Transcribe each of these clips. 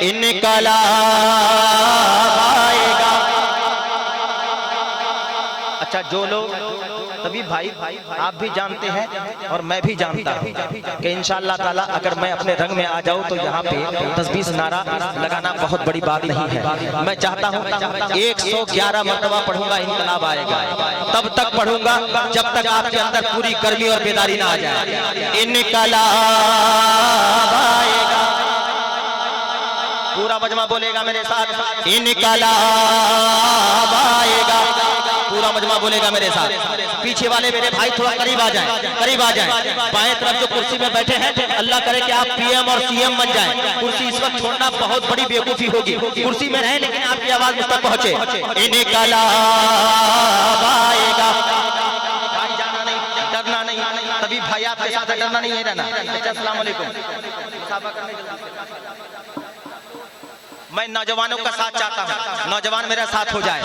इनकलाब आएगा। अच्छा, जो लोग तभी भाई आप भी जानते हैं और मैं भी जानता हूँ कि इंशाअल्लाह ताला अगर मैं अपने रंग में आ जाऊँ तो यहाँ पे 10-20 नारा लगाना बहुत बड़ी बात नहीं है। मैं चाहता हूँ 111 मरतबा पढ़ूंगा इनकलाब आएगा, तब तक पढ़ूंगा जब तक आपके अंदर पूरी गर्मी और बेदारी ना आ जाए। इनकलाब आएगा, पूरा मजमा बोलेगा मेरे साथ, इनकलाब आएगा। पूरा मजमा बोलेगा मेरे साथ। पीछे वाले मेरे भाई थोड़ा करीब आ जाएं, करीब आ जाएं। बाएं तरफ जो कुर्सी में बैठे हैं, अल्लाह करे कि आप पीएम और सीएम बन जाएं। कुर्सी इस वक्त छोड़ना बहुत बड़ी बेवकूफी होगी। कुर्सी में रहें लेकिन आपकी आवाज मुझ तक पहुंचे। इनकलाब आएगा। भाई जाना नहीं, डरना नहीं, तभी भाई आपके साथ डरना नहीं है, रहना। अस्सलाम वालेकुम। मैं नौजवानों का साथ चाहता हूँ, नौजवान मेरा साथ हो जाए।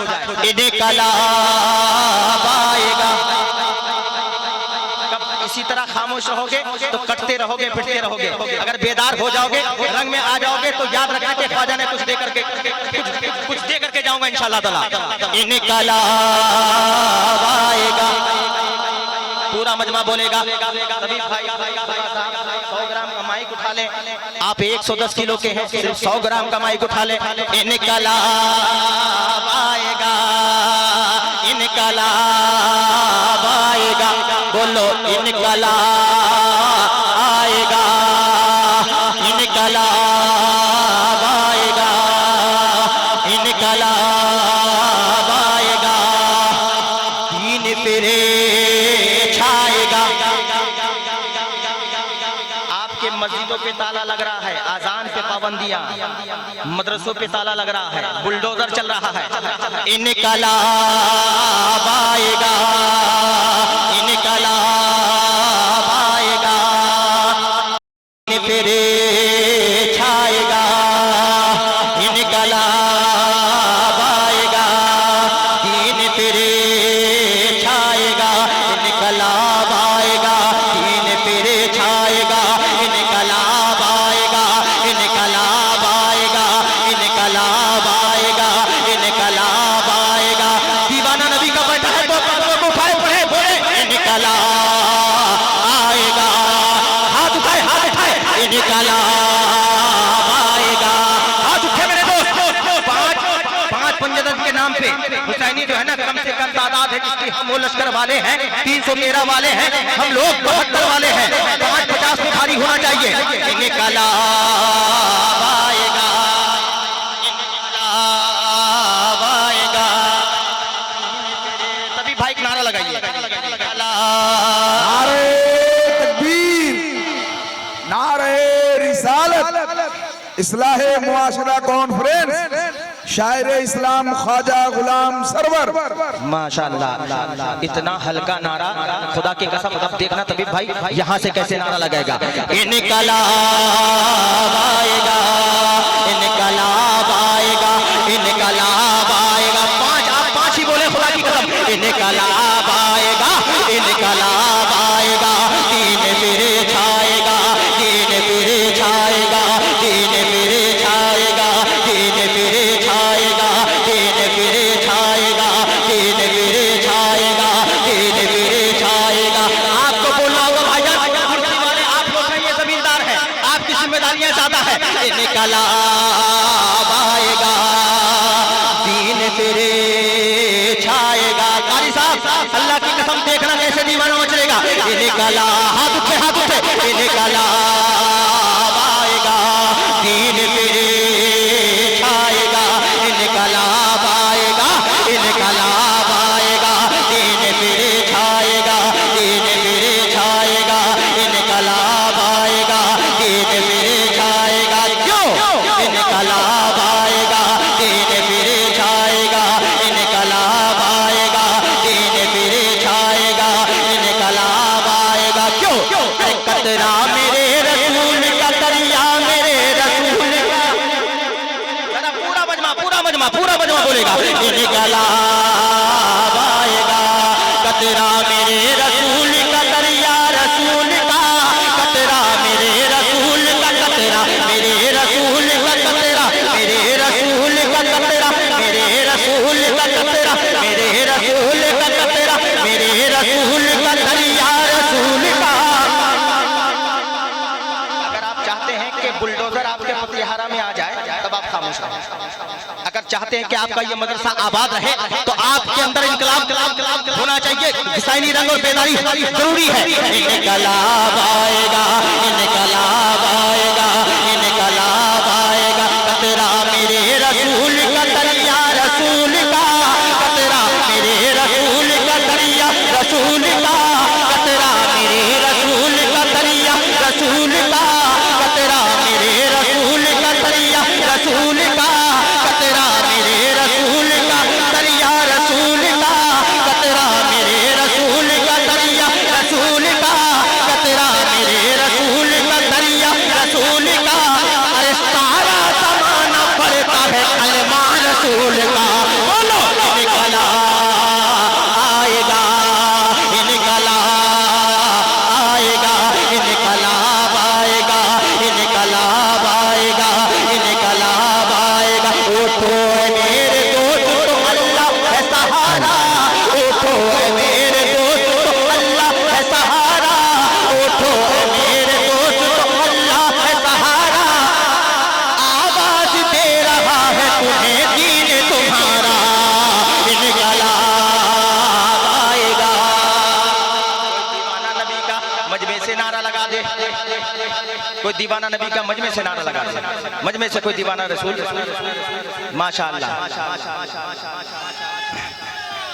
इनकलाब आएगा। कब इसी तरह खामोश रहोगे तो कटते रहोगे, पिटते रहोगे। अगर बेदार हो जाओगे, रंग में आ जाओगे तो याद रखना कि ख्वाजा ने कुछ दे करके जाऊंगा इंशाअल्लाह ताला। इनकलाब आएगा। पूरा मजमा बोलेगा। तभी भाई 100 ग्राम का माइक उठा ले। आप 110 किलो के हैं, सिर्फ 100 ग्राम का माइक उठा ले। इनकलाब आएगा, इनकलाब आएगा। बोलो इनकलाब आएगा, इनकलाब आएगा, इनकलाब आएगा। दीन फिरे छाएगा। आपके मस्जिदों पे ताला लग रहा है, आजान पे पाबंदियां, मदरसों पे ताला लग रहा है, बुलडोजर चल रहा है। इनकलाब आएगा, इनकलाब आएगा। फिरे छाएगा, इनकलाब आएगा। दीन फिरे छाएगा, इनकलाब आएगा। दीन फिरे छाएगा, इनकलाब आएगा, इनकलाब आएगा, इनकलाब आएगा, इनकलाब आएगा। दीवाना नबी का बैठा है तो उठाए पढ़े बोले इनकलाब आएगा। हाथ उठाए, हाथ उठाए, इनकलाब आएगा। हाथ उठे मेरे दोस्त। पांच पंजतन के नाम पे हुसैनी जो है ना, कम से कम तादाद है जिसकी हम वो लश्कर वाले हैं 313 वाले हैं, हम लोग 72 वाले हैं। 5-50 में भारी होना चाहिए। इनकलाब आएगा, इनकलाब आएगा। तभी भाई एक नारा लगाइए। नारे तकबीर, नारे रिसालत, इस्लाहे मुआशरा कॉन्फ्रेंस, शायर इस्लाम ख्वाजा गुलाम सरवर। माशाअल्लाह, इतना हल्का नारा, खुदा की कसम। अब देखना तभी भाई यहाँ से कैसे नारा लगाएगा। इनकलाब आएगा, इनकलाब आएगा, इनकलाब आएगा। आप पांच ही बोले खुदा की कसम। इनकलाब आएगा, इनकलाब आएगा। दीन फिरे छाएगा, दीन फिरे छाएगा, दीन फिरे छाएगा, दीन फिरे छाएगा, दीन फिरे छाएगा, दीन फिरे छाएगा, दीन फिरे छाएगा। आपको बोलना होगा भाईजान, कुर्सी वाले आप लोग हैं, ये जमींदार है, आपकी जिम्मेदारियां ज्यादा है। इनकलाब आएगा, दीन फिरे छाएगा। कारी साहब, अल्लाह की कसम देखना कैसे दीवाना मचलेगा। इनकलाब, हाथ उठे, हाथ उठे। इनकलाब आएगा, दीन फिरे छाएगा। इनकलाब आएगा, इनकलाब आएगा। दीन फिरे छाएगा, दीन फिरे छाएगा। इनकलाब आएगा, दीन फिरे छाएगा। क्यों? इनकलाब आएगा, दीन फिरे छाएगा। इनकलाब आएगा, दीन फिरे छाएगा। इनकलाब आएगा। क्यों? कतरा मेरे रसूल अगर चाहते हैं कि आपका ये मदरसा आबाद रहे तो आपके अंदर इनकलाब होना चाहिए, हुसैनी रंग और बेदारी जरूरी है। इनकलाब आएगा, इनकलाब आएगा, इनकलाब आएगा, कतरा मेरे रसूल का दरिया रसूल का, कतरा मेरे रसूल का दरिया रसूल का, कतरा मेरे रसूल का दरिया रसूल का, कतरा मेरे रसूल का दरिया रसूल का, कतरा मेरे रसूल का दरिया रसूल का, कतरा मेरे रसूल का दरिया रसूल का, कतरा मेरे रसूल का दरिया रसूल का। अरे सारा जमाना पढ़ता है कलमा रसूल का। बोलो इनकलाब आएगा, इनकलाब आएगा, इनकलाब आएगा, इनकलाब आएगा, इनकलाब आएगा। उठो मेरे दोस्त तो अल्लाह है सहारा, उठो मेरे दोस्त तो अल्लाह है सहारा, उठो मेरे दोस्त तो अल्लाह है सहारा। आवाज दे रहा है तुम्हें दीन तुम्हारा, इनकलाब आएगा। दीवाना नबी का मजमे से नारा लगा दे, कोई दीवाना नबी का मजमे से नारा लगा दे, मजमे से कोई दीवाना रसूल। माशाअल्लाह,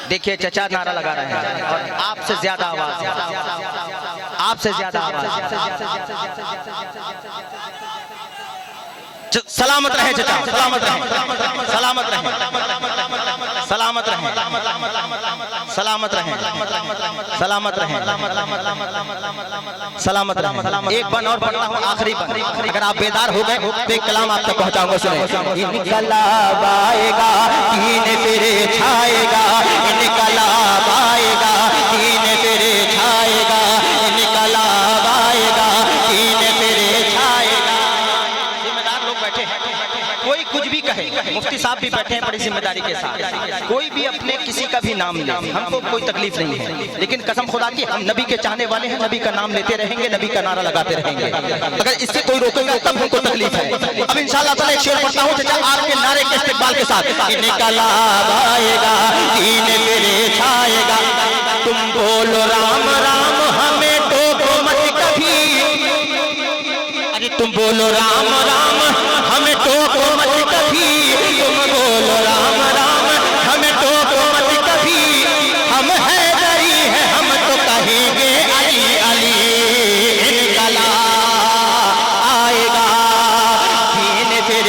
देखिए चचा नारा लगा रहे हैं और आपसे ज्यादा आवाज, आपसे ज्यादा आवाज। सलामत रहे चचा, सलामत रहे, सलामत रहे, सलामत रहे, सलामत रहे, सलामत रहे, सलामत रहे। एक बन और पढ़ता हूँ, आखिरी बन। अगर आप बेदार हो गए तो एक कलाम आप तक पहुँचाऊंगा, सुने। इनकलाब आएगा, दीन फिर छाएगा, इनकलाब आएगा, दीन फिर छाएगा, इनकलाब आएगा, दीन फिर छाएगा। जिम्मेदार लोग बैठे हैं, कोई कुछ भी कहे, मुफ्ती साहब भी बैठे हैं बड़ी जिम्मेदारी के साथ, कोई भी अपने किसी का भी नाम ले, हमको कोई तकलीफ नहीं है, लेकिन कसम खुदा की हम नबी के चाहने वाले हैं, नबी का नाम लेते रहेंगे, नबी का नारा लगाते रहेंगे। अगर इससे कोई रोकेगा तब हमको तकलीफ है। अब इंशाअल्लाह ताला एक शेर पढ़ता हूँ चाचा, आपके नारे के इस्तेमाल के साथ। इनकलाब आएगा, दीन फिर छाएगा, तुम बोलो राम राम हमें टोको मत कभी, अरे तुम बोलो राम राम हमें टोको मत कभी, तुम बोलो राम राम हमें टोको मत कभी, हम हैदरी है हम तो कहेंगे अली अली। इनकलाब आएगा, दीन फिर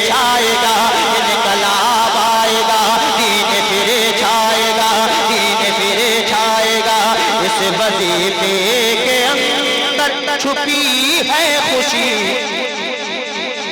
छाएगा, इनकलाब आएगा, दीन फिर छाएगा, दीन फिर छाएगा। इस वजीफे के अंदर छुपी है खुशी,